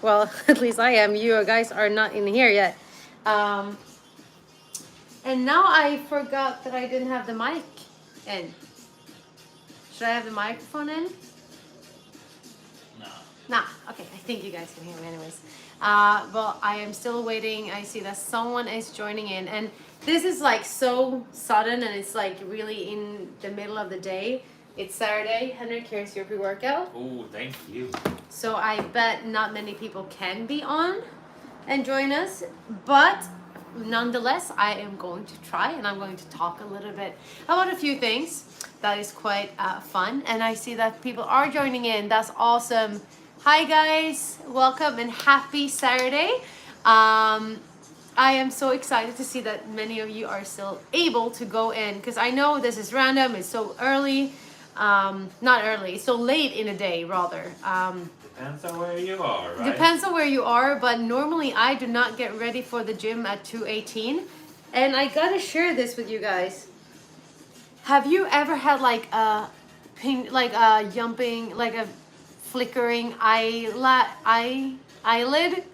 Well, at least I am. You guys are not in here yet. Um, and now I forgot that I didn't have the mic in. Should I have the microphone in? No. Nah, okay, I think you guys can hear me anyways. But I am still waiting. I see that someone is joining in, and this is like so sudden, and it's like really in the middle of the day. It's Saturday. Henrik, here's your pre-workout. Oh, thank you. So I bet not many people can be on and join us, but nonetheless, I am going to try, and I'm going to talk a little bit about a few things that is quite fun. And I see that people are joining in. That's awesome. Hi guys, welcome and happy Saturday. I am so excited to see that many of you are still able to go in, because I know this is random. It's so early. Not early, it's so late in the day rather. Depends on where you are, right? Depends on where you are, but normally I do not get ready for the gym at 2:18. And I gotta share this with you guys. Have you ever had like a ping, like a jumping, like a flickering eyelid,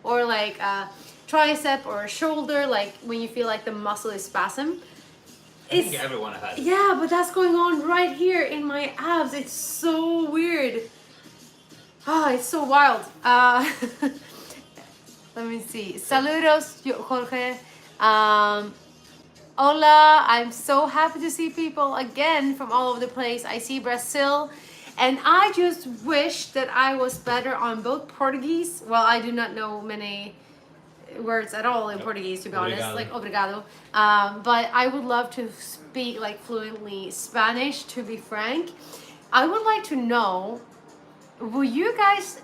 or like a tricep or a shoulder, like when you feel like the muscle is spasm? I think everyone has. Yeah, but that's going on right here in my abs. It's so weird. Ah, it's so wild. Let me see. Saludos, Jorge. Hola, I'm so happy to see people again from all over the place. I see Brazil, and I just wish that I was better on both Portuguese. Well, I do not know many words at all in Portuguese, to be honest, like obrigado. But I would love to speak like fluently Spanish, to be frank. I would like to know, will you guys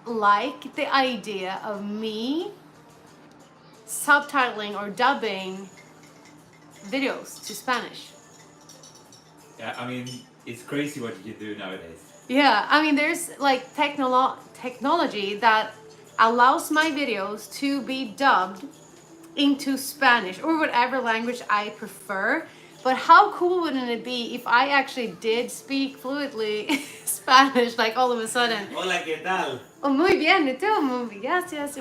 like the idea of me subtitling or dubbing videos to Spanish? Yeah, I mean, it's crazy what you can do nowadays. Yeah, I mean, there's like technology that allows my videos to be dubbed into Spanish or whatever language I prefer. But how cool wouldn't it be if I actually did speak fluently Spanish, like all of a sudden? Hola, ¿qué tal? Oh, muy bien, ¿y tú? Yes, yes.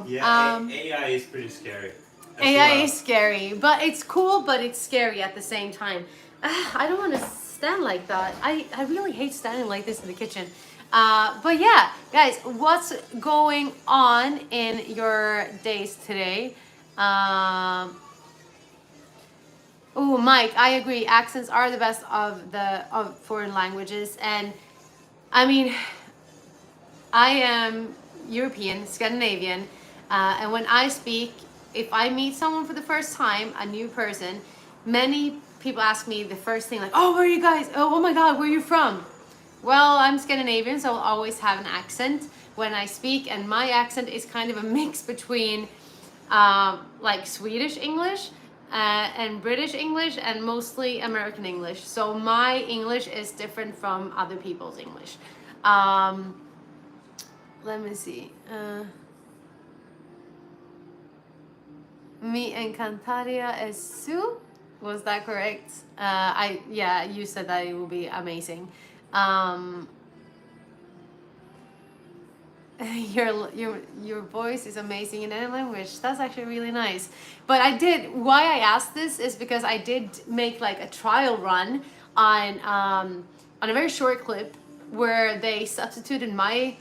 Yeah, AI is pretty scary. AI is scary, but it's cool, but it's scary at the same time. I don't want to stand like that. I really hate standing like this in the kitchen. But yeah, guys, what's going on in your days today? Oh, Mike, I agree. Accents are the best of foreign languages, and I mean, I am European, Scandinavian, and when I speak, if I meet someone for the first time, a new person, many people ask me the first thing like, "Oh, where are you guys? Oh my God, where are you from?" Well, I'm Scandinavian, so I'll always have an accent when I speak, and my accent is kind of a mix between like Swedish English and British English, and mostly American English. So my English is different from other people's English. Let me see. Me encantaría es su. Was that correct? Yeah, you said that it will be amazing. Your voice is amazing in any language. That's actually really nice. But why I asked this is because I did make like a trial run on a very short clip where they substituted my.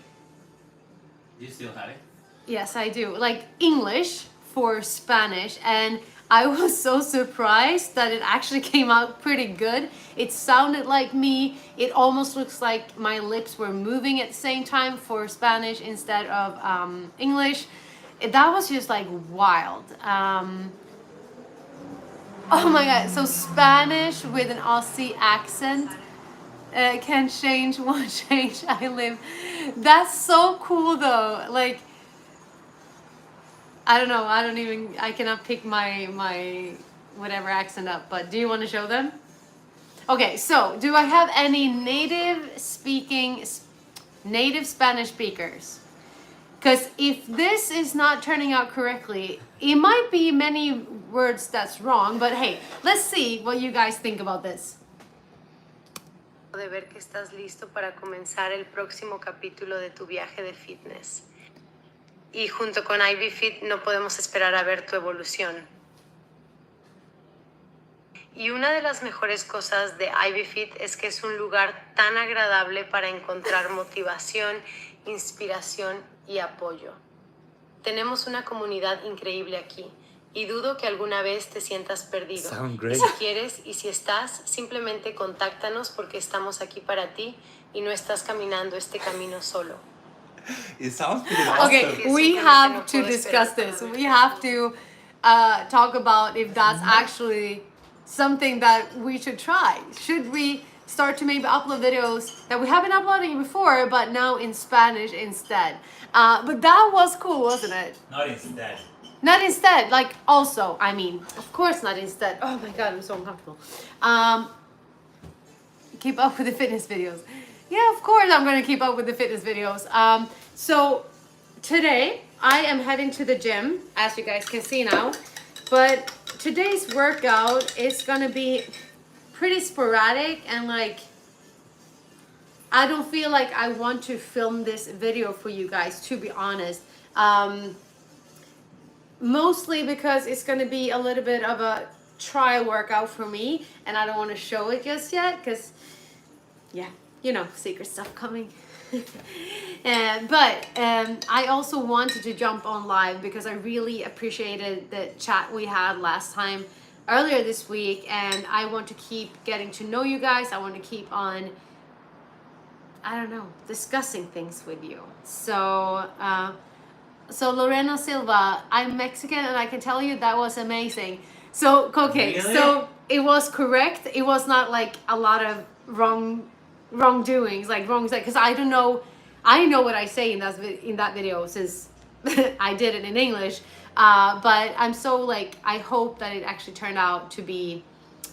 You still have it? Yes, I do. Like English for Spanish, and I was so surprised that it actually came out pretty good. It sounded like me. It almost looks like my lips were moving at the same time for Spanish instead of English. That was just like wild. Oh my God. So Spanish with an Aussie accent can change, won't change. I live. That's so cool though. Like, I don't know. I cannot pick my whatever accent up. But do you want to show them? Okay. So, do I have any native Spanish speakers? Because if this is not turning out correctly, it might be many words that's wrong. But hey, let's see what you guys think about this. de ver que estás listo para comenzar el próximo capítulo de tu viaje de fitness. Y junto con Ivy Fit no podemos esperar a ver tu evolución. Y una de las mejores cosas de Ivy Fit es que es un lugar tan agradable para encontrar motivación, inspiración y apoyo. Tenemos una comunidad increíble aquí y dudo que alguna vez te sientas perdido. Sound Y great. si quieres y si estás, simplemente contáctanos porque estamos aquí para ti y no estás caminando este camino solo. It sounds pretty awesome. Okay, we have to discuss this. We have to talk about if that's actually something that we should try. Should we start to maybe upload videos that we have been uploading before, but now in Spanish instead? But that was cool, wasn't it? Not instead. Not instead, like also, I mean, of course not instead. Oh my God, I'm so uncomfortable. Keep up with the fitness videos. Yeah, of course I'm gonna keep up with the fitness videos. So today I am heading to the gym, as you guys can see now. But today's workout is gonna be pretty sporadic and like, I don't feel like I want to film this video for you guys, to be honest. Mostly because it's gonna be a little bit of a trial workout for me and I don't want to show it just yet because yeah, you know, secret stuff coming. But I also wanted to jump on live because I really appreciated the chat we had last time earlier this week, and I want to keep getting to know you guys. I want to keep on, I don't know, discussing things with you. So Lorena Silva, I'm Mexican and I can tell you that was amazing. So okay, Really? so it was correct. It was not like a lot of wrongdoings, like wrongs, because I don't know. I know what I say in that video since I did it in English. But I'm so like, I hope that it actually turned out to be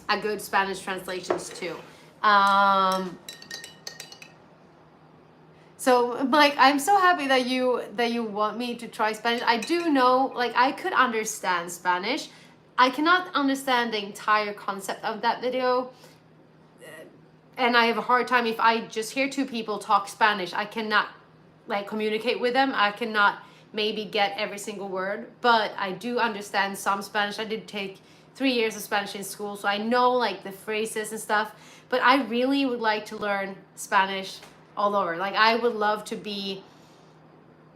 a good Spanish translations too. So like, I'm so happy that you want me to try Spanish. I do know, like, I could understand Spanish. I cannot understand the entire concept of that video. And I have a hard time if I just hear two people talk Spanish. I cannot like communicate with them. I cannot maybe get every single word, but I do understand some Spanish. I did take 3 years of Spanish in school, so I know like the phrases and stuff, but I really would like to learn Spanish all over. Like I would love to be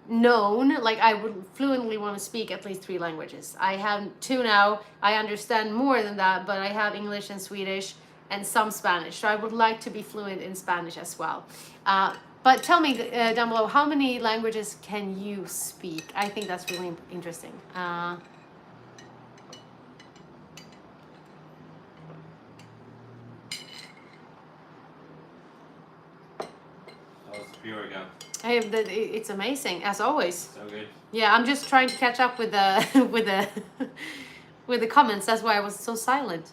known, like I would fluently want to speak at least 3 languages. I have 2 now. I understand more than that, but I have English and Swedish and some Spanish. So I would like to be fluent in Spanish as well. But tell me down below, how many languages can you speak? I think that's really interesting. Oh, pure again. hey, it's amazing as always. So good. Yeah, I'm just trying to catch up with the with the comments. That's why I was so silent.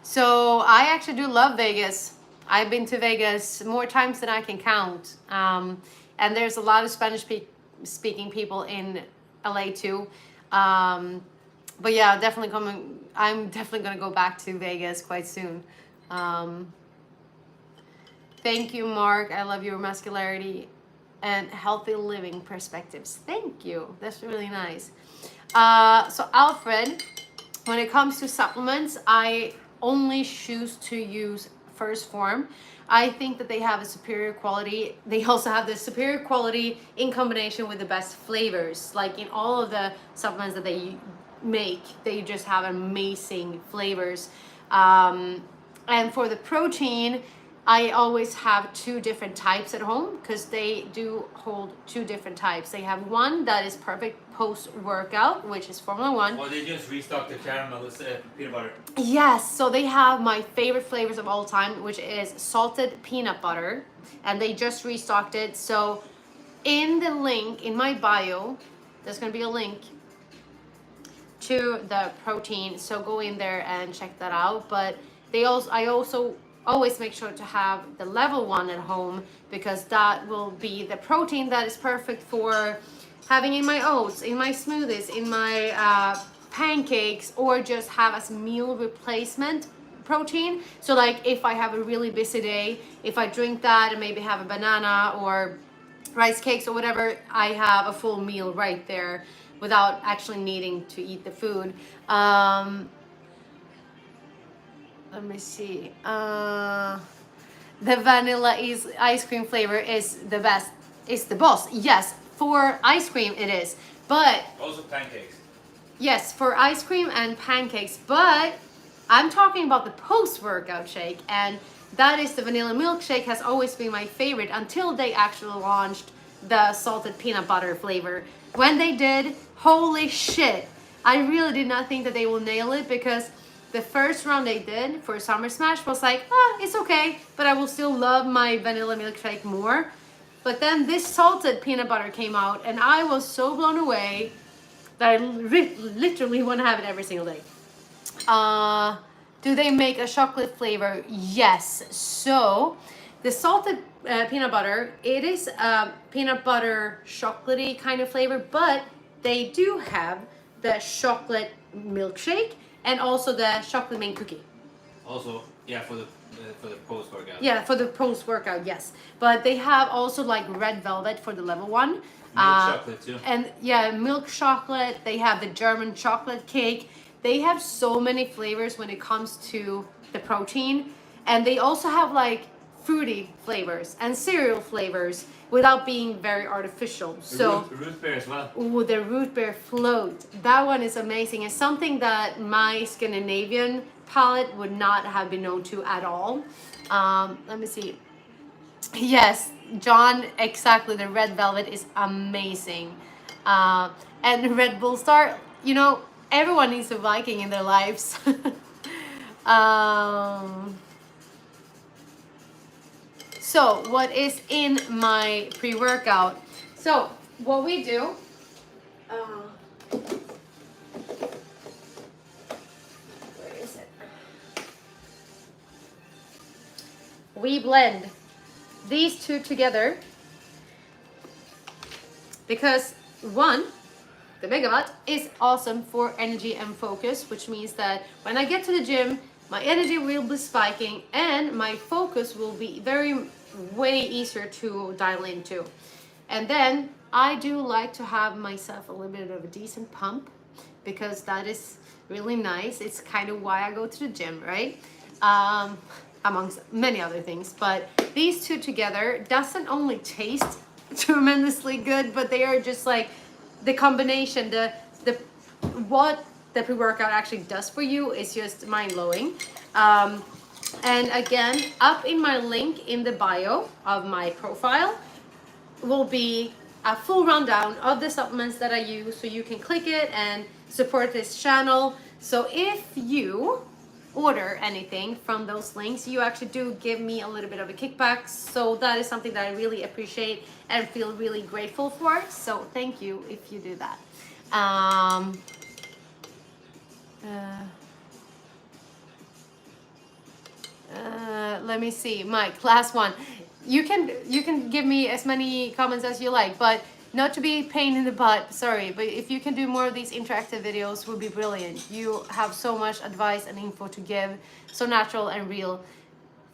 So I actually do love Vegas. I've been to Vegas more times than I can count. And there's a lot of Spanish speaking people in LA too. But yeah, I'm definitely gonna go back to Vegas quite soon. Thank you, Mark. I love your muscularity and healthy living perspectives. Thank you. That's really nice. So Alfred, when it comes to supplements, I only choose to use First Form. I think that they have a superior quality. They also have the superior quality in combination with the best flavors. Like in all of the supplements that they make, they just have amazing flavors. And for the protein, I always have 2 different types at home because they do hold 2 different types. They have one that is perfect post-workout, which is Formula 1. Well, they just restocked the caramel peanut butter. Yes, so they have my favorite flavors of all time, which is salted peanut butter, and they just restocked it. So in the link in my bio, there's going to be a link to the protein, so go in there and check that out. But I also always make sure to have the level 1 at home because that will be the protein that is perfect for having in my oats, in my smoothies, in my pancakes, or just have as meal replacement protein. So like if I have a really busy day, if I drink that and maybe have a banana or rice cakes or whatever, I have a full meal right there without actually needing to eat the food. Let me see. The vanilla ice cream flavor is the best. It's the boss. Yes, for ice cream it is. But Also pancakes. yes, for ice cream and pancakes. But I'm talking about the post-workout shake, and that is the vanilla milkshake. Has always been my favorite until they actually launched the salted peanut butter flavor. When they did, holy shit. I really did not think that they will nail it, because the first round they did for Summer Smash was like, it's okay, but I will still love my vanilla milkshake more. But then this salted peanut butter came out, and I was so blown away that I literally want to have it every single day. Do they make a chocolate flavor? Yes. So the salted peanut butter, it is a peanut butter chocolatey kind of flavor, but they do have the chocolate milkshake and also the chocolate mint cookie. Also, yeah, for the post workout. Yeah, for the post workout, yes. But they have also like red velvet for the level 1. Milk chocolate too. And yeah, milk chocolate. They have the German chocolate cake. They have so many flavors when it comes to the protein. And they also have like fruity flavors and cereal flavors without being very artificial. So root beer as well. ooh, the root beer float. That one is amazing. It's something that my Scandinavian palate would not have been known to at all. Let me see. Yes, John, exactly. The red velvet is amazing. And Red Bull Star, you know, everyone needs a Viking in their lives. So what is in my pre-workout? So what we do, where is it? We blend these two together because one, the Megawatt, is awesome for energy and focus, which means that when I get to the gym, my energy will be spiking and my focus will be way easier to dial into. And then I do like to have myself a little bit of a decent pump, because that is really nice. It's kind of why I go to the gym, right? Amongst many other things. But these two together doesn't only taste tremendously good, but they are just like the combination, what the pre-workout actually does for you is just mind-blowing. And again, up in my link in the bio of my profile will be a full rundown of the supplements that I use, so you can click it and support this channel. So if you order anything from those links, you actually do give me a little bit of a kickback. So that is something that I really appreciate and feel really grateful for. So thank you if you do that. Let me see, Mike, last one. You can give me as many comments as you like, but not to be a pain in the butt, sorry, but if you can do more of these interactive videos would be brilliant. You have so much advice and info to give, so natural and real.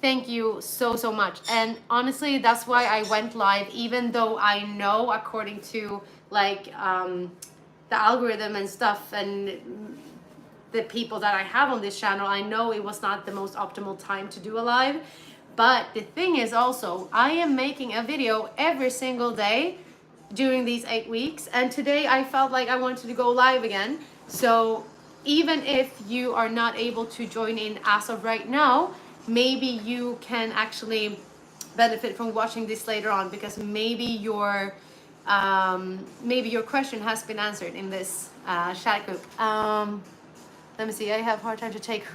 Thank you so much. And honestly, that's why I went live, even though I know according to like the algorithm and stuff and the people that I have on this channel, I know it was not the most optimal time to do a live. But the thing is also, I am making a video every single day during these 8 weeks, and today I felt like I wanted to go live again. So even if you are not able to join in as of right now, maybe you can actually benefit from watching this later on, because maybe your question has been answered in this chat group. Let me see, I have a hard time to take.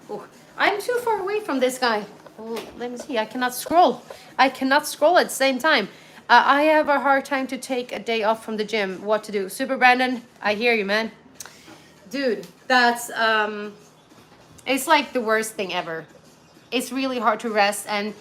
Oh, I'm too far away from this guy. Oh, let me see, I cannot scroll. I cannot scroll at the same time. I have a hard time to take a day off from the gym. What to do? Super Brandon, I hear you, man. Dude, that's, it's like the worst thing ever. It's really hard to rest, and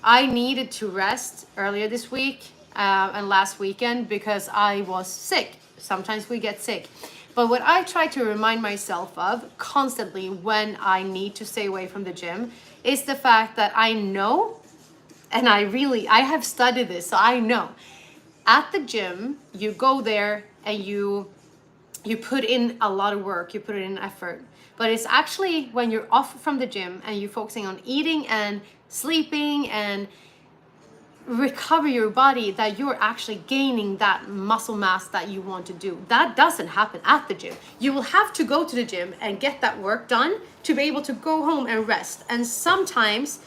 I needed to rest earlier this week and last weekend because I was sick. Sometimes we get sick. But what I try to remind myself of constantly when I need to stay away from the gym is the fact that I know, and I have studied this, so I know at the gym, you go there and you put in a lot of work, you put in effort. But it's actually when you're off from the gym and you're focusing on eating and sleeping and recover your body that you're actually gaining that muscle mass that you want to do. That doesn't happen at the gym. You will have to go to the gym and get that work done to be able to go home and rest. And sometimes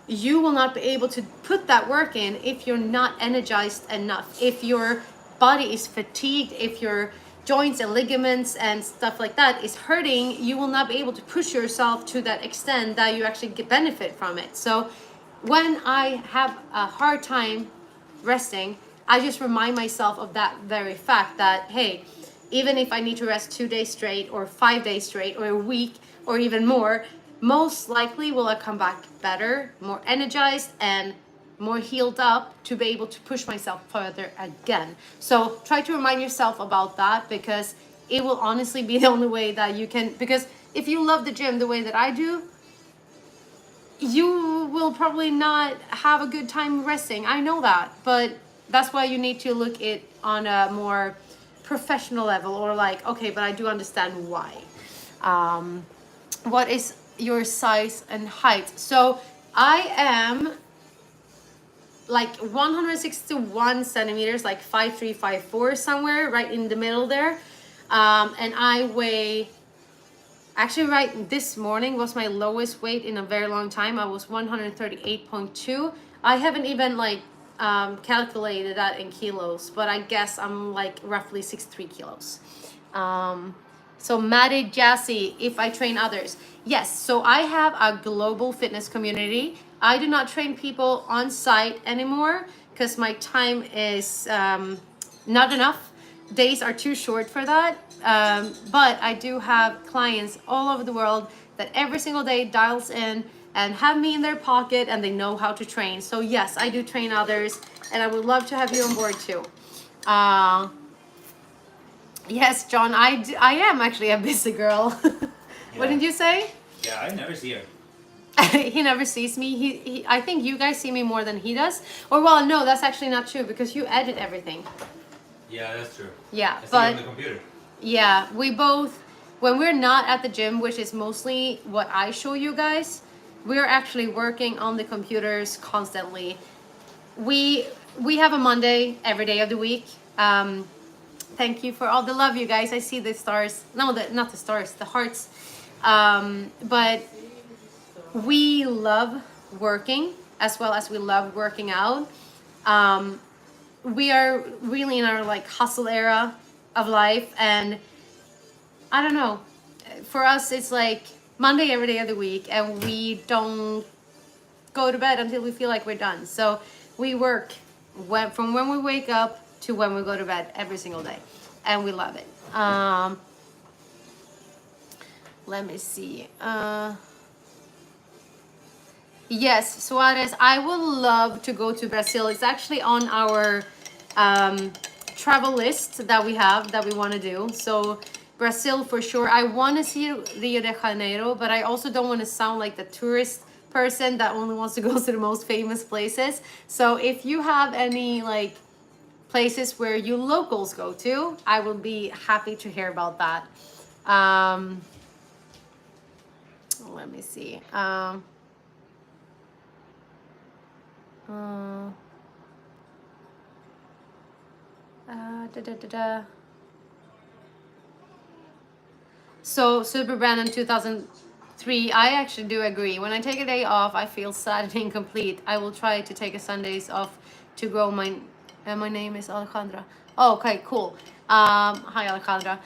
you will not be able to put that work in if you're not energized enough, if your body is fatigued, if your joints and ligaments and stuff like that is hurting. You will not be able to push yourself to that extent that you actually get benefit from it. So when I have a hard time resting, I just remind myself of that very fact that, hey, even if I need to rest 2 days straight or 5 days straight or a week or even more, most likely will I come back better, more energized and more healed up to be able to push myself further again. So try to remind yourself about that, because it will honestly be the only way that you can, because if you love the gym the way that I do, you will probably not have a good time resting. I know that, but that's why you need to look it on a more professional level, or like, okay, but I do understand why. What is your size and height? So I am like 161 centimeters, like 5'3", 5'4", somewhere right in the middle there. And I weigh, actually right this morning was my lowest weight in a very long time. I was 138.2. I haven't even like calculated that in kilos, but I guess I'm like roughly 63 kilos. So Maddie Jassy, if I train others. Yes, so I have a global fitness community. I do not train people on site anymore because my time is not enough. Days are too short for that. But I do have clients all over the world that every single day dials in and have me in their pocket, and they know how to train. So yes, I do train others, and I would love to have you on board too. Yes, John, I am actually a busy girl. What did you say? Yeah, I never see her. He never sees me. He I think you guys see me more than he does. Or well, no, that's actually not true, because you edit everything. Yeah, that's true. Yeah, I see but on the computer. yeah, we both, when we're not at the gym, which is mostly what I show you guys, we're actually working on the computers constantly. We have a Monday every day of the week. Thank you for all the love, you guys. I see the stars. No, not the stars, the hearts. But we love working as well as we love working out. We are really in our like hustle era of life, and I don't know. For us, it's like Monday every day of the week, and we don't go to bed until we feel like we're done. So we work from when we wake up to when we go to bed every single day, and we love it. Let me see. Yes, Suarez, I would love to go to Brazil. It's actually on our travel list that we have that we want to do. So Brazil for sure. I want to see Rio de Janeiro, but I also don't want to sound like the tourist person that only wants to go to the most famous places. So if you have any like places where you locals go to, I will be happy to hear about that. Let me see. So Super Brandon 2003, I actually do agree. When I take a day off, I feel sad and incomplete. I will try to take a Sundays off to grow my. My name is Alejandra. Oh, okay, cool. Hi Alejandra.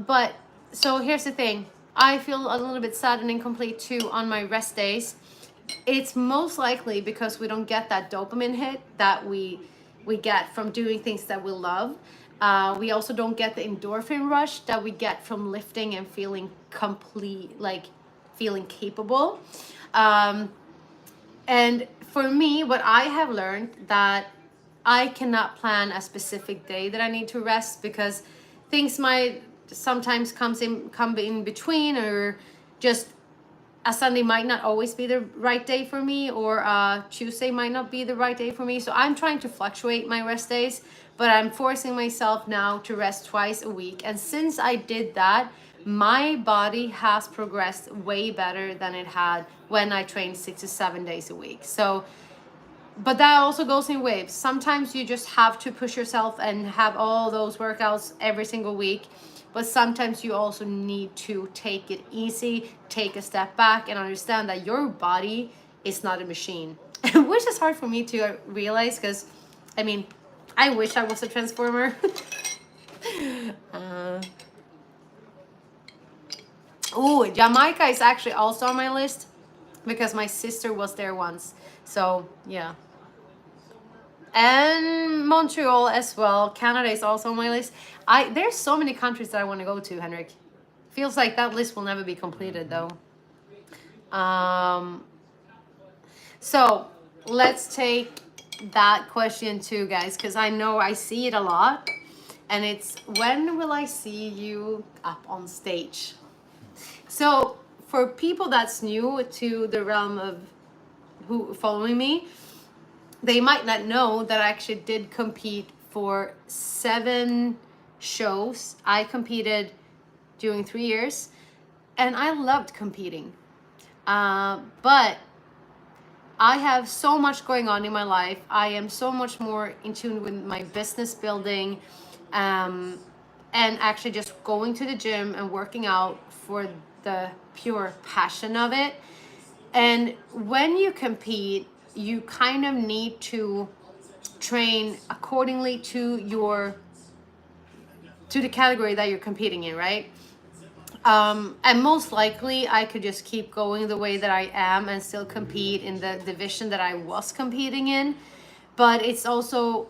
But so here's the thing. I feel a little bit sad and incomplete too on my rest days. It's most likely because we don't get that dopamine hit that we get from doing things that we love. We also don't get the endorphin rush that we get from lifting and feeling complete, like feeling capable. And for me, what I have learned that I cannot plan a specific day that I need to rest, because things might sometimes come in between, or just a Sunday might not always be the right day for me, or Tuesday might not be the right day for me. So I'm trying to fluctuate my rest days, but I'm forcing myself now to rest twice a week. And since I did that, my body has progressed way better than it had when I trained 6 to 7 days a week. So, but that also goes in waves. Sometimes you just have to push yourself and have all those workouts every single week. But sometimes you also need to take it easy, take a step back, and understand that your body is not a machine. Which is hard for me to realize, because, I mean, I wish I was a transformer. Oh, Jamaica is actually also on my list because my sister was there once. So, yeah. And Montreal as well. Canada is also on my list. There's so many countries that I want to go to, Henrik. Feels like that list will never be completed though. So let's take that question too, guys, because I know I see it a lot. And it's, when will I see you up on stage? So for people that's new to the realm of who following me, they might not know that I actually did compete for 7 shows. I competed during 3 years, and I loved competing. But I have so much going on in my life. I am so much more in tune with my business building, and actually just going to the gym and working out for the pure passion of it. And when you compete, you kind of need to train accordingly to the category that you're competing in, right? And most likely I could just keep going the way that I am and still compete in the division that I was competing in. But it's also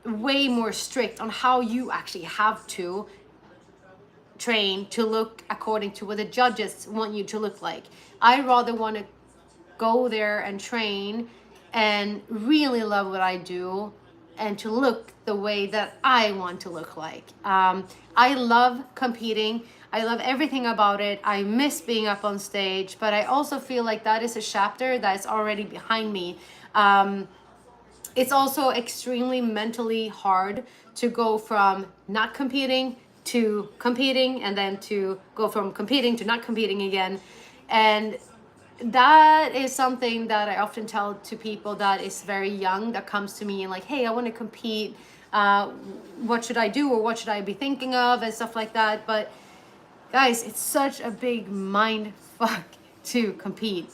way more strict on how you actually have to train to look according to what the judges want you to look like. I rather want to go there and train and really love what I do and to look the way that I want to look like. I love competing. I love everything about it. I miss being up on stage, but I also feel like that is a chapter that's already behind me. It's also extremely mentally hard to go from not competing to competing, and then to go from competing to not competing again. And that is something that I often tell to people that is very young, that comes to me and like, hey, I want to compete. What should I do, or what should I be thinking of, and stuff like that. But guys, it's such a big mind fuck to compete.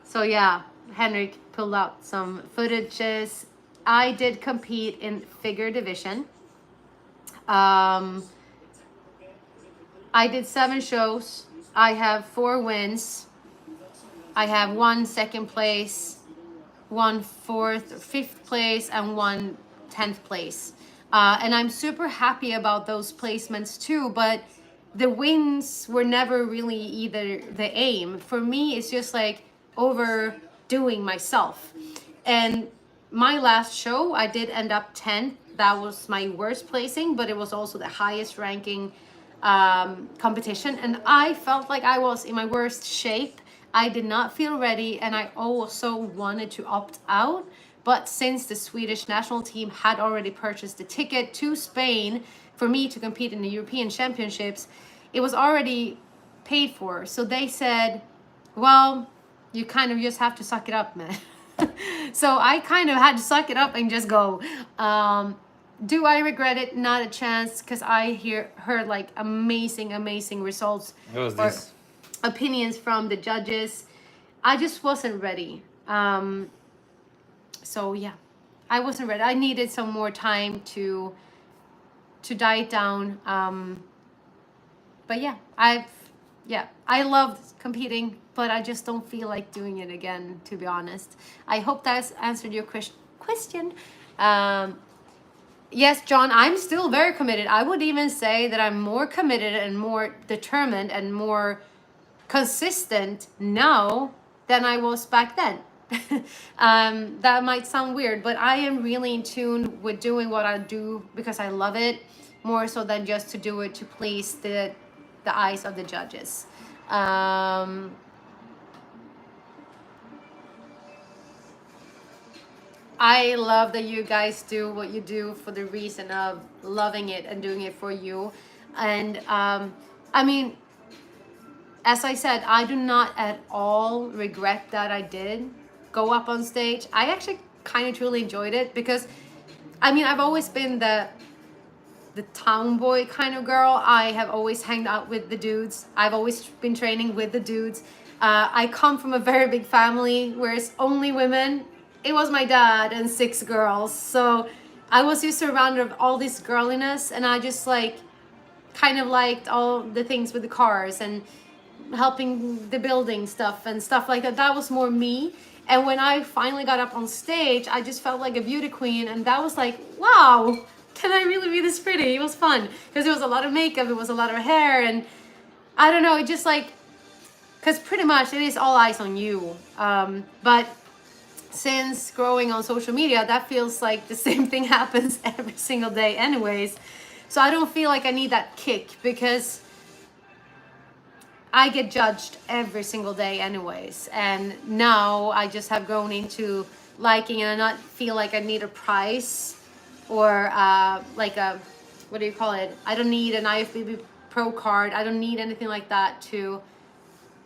So yeah, Henrik pulled out some footages. I did compete in figure division. I did 7 shows. I have 4 wins. I have 1 second place, 1 4th or 5th place, and 1 10th place. And I'm super happy about those placements too, but the wins were never really either the aim. For me, it's just like overdoing myself. And my last show, I did end up 10th. That was my worst placing, but it was also the highest ranking competition. And I felt like I was in my worst shape. I did not feel ready, and I also wanted to opt out. But since the Swedish national team had already purchased the ticket to Spain for me to compete in the European Championships, it was already paid for. So they said, well, you kind of just have to suck it up, man. So I kind of had to suck it up and just go. Do I regret it? Not a chance, because I heard like amazing results What was or this? opinions from the judges. I just wasn't ready. So yeah, I wasn't ready. I needed some more time to diet down. But yeah, I loved competing, but I just don't feel like doing it again, to be honest. I hope that's answered your question. Yes, John, I'm still very committed. I would even say that I'm more committed and more determined and more consistent now than I was back then. That might sound weird, but I am really in tune with doing what I do because I love it. more so than just to do it to please the eyes of the judges. Um, I love that you guys do what you do for the reason of loving it and doing it for you. And I mean, as I said, I do not at all regret that I did go up on stage. I actually kind of truly enjoyed it because, I mean, I've always been the tomboy kind of girl. I have always hanged out with the dudes. I've always been training with the dudes. I come from a very big family where it's only women. It was my dad and 6 girls. So I was just surrounded of all this girliness, and I just like kind of liked all the things with the cars and helping the building stuff and stuff like that. That was more me. And when I finally got up on stage, I just felt like a beauty queen, and that was like, wow, can I really be this pretty? It was fun because it was a lot of makeup, it was a lot of hair, and I don't know, it just like, because pretty much it is all eyes on you. But since growing on social media, that feels like the same thing happens every single day anyways. So I don't feel like I need that kick because I get judged every single day anyways. And now I just have grown into liking, and I not feel like I need a prize or like a, what do you call it? I don't need an IFBB Pro card. I don't need anything like that to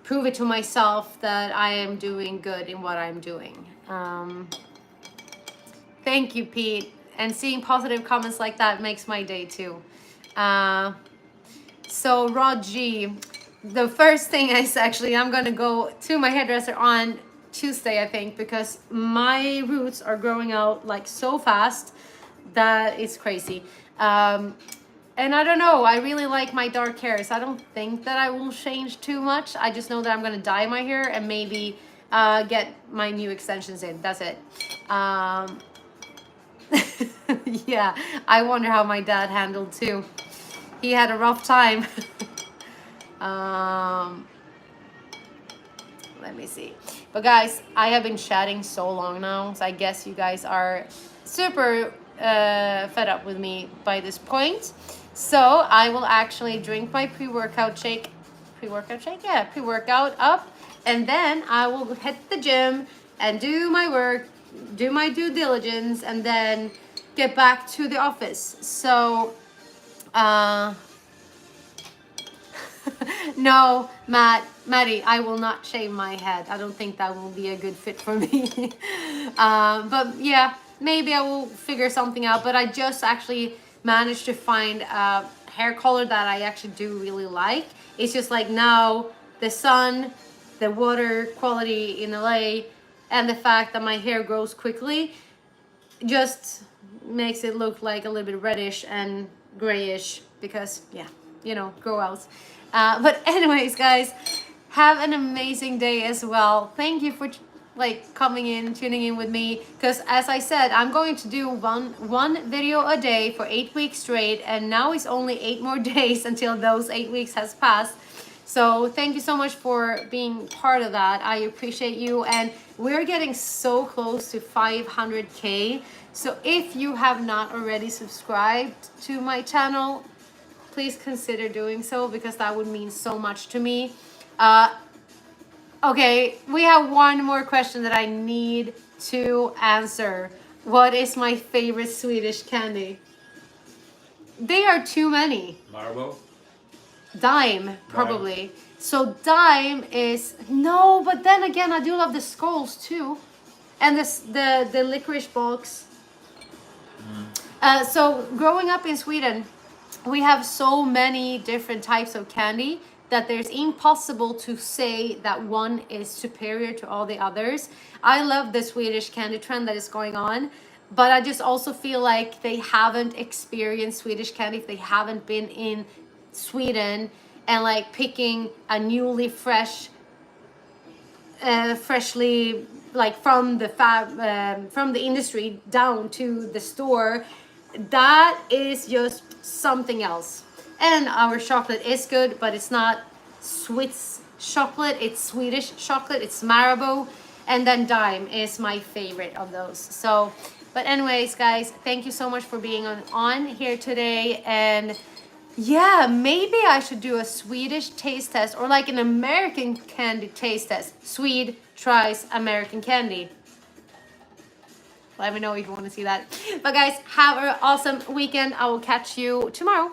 prove it to myself that I am doing good in what I'm doing. Thank you, Pete. And seeing positive comments like that makes my day too. So Rod G, the first thing is actually I'm gonna go to my hairdresser on Tuesday, I think, because my roots are growing out like so fast that it's crazy. And I don't know, I really like my dark hair, so I don't think that I will change too much. I just know that I'm gonna dye my hair and maybe get my new extensions in. That's it. Yeah, I wonder how my dad handled too. He had a rough time. Let me see. But guys, I have been chatting so long now, so I guess you guys are super fed up with me by this point. So I will actually drink my pre-workout shake. Pre-workout shake? Yeah, pre-workout up. And then I will hit the gym and do my work, do my due diligence, and then get back to the office. So, no, Maddie, I will not shave my head. I don't think that will be a good fit for me. But yeah, maybe I will figure something out. But I just actually managed to find a hair color that I actually do really like. It's just like now the sun, the water quality in LA, and the fact that my hair grows quickly just makes it look like a little bit reddish and grayish because, yeah, you know, grow outs. But anyways, guys, have an amazing day as well. Thank you for like coming in, tuning in with me, because as I said, I'm going to do one video a day for 8 weeks straight, and now it's only 8 more days until those 8 weeks has passed. So thank you so much for being part of that. I appreciate you, and we're getting so close to 500K. So if you have not already subscribed to my channel, please consider doing so, because that would mean so much to me. Okay, we have one more question that I need to answer. What is my favorite Swedish candy? They are too many. Marble? Dime, probably. So dime is, no, but then again, I do love the skulls too. And this, the licorice box. So growing up in Sweden, we have so many different types of candy that there's impossible to say that one is superior to all the others. I love the Swedish candy trend that is going on, but I just also feel like they haven't experienced Swedish candy if they haven't been in Sweden and like picking a newly freshly like from the industry down to the store. That is just something else. And our chocolate is good, but it's not Swiss chocolate, it's Swedish chocolate, it's Marabou. And then Dime is my favorite of those. So But anyways, guys, thank you so much for being on here today. And yeah, maybe I should do a Swedish taste test or like an American candy taste test. Swede tries American candy. Let me know if you want to see that. But guys, have an awesome weekend. I will catch you tomorrow.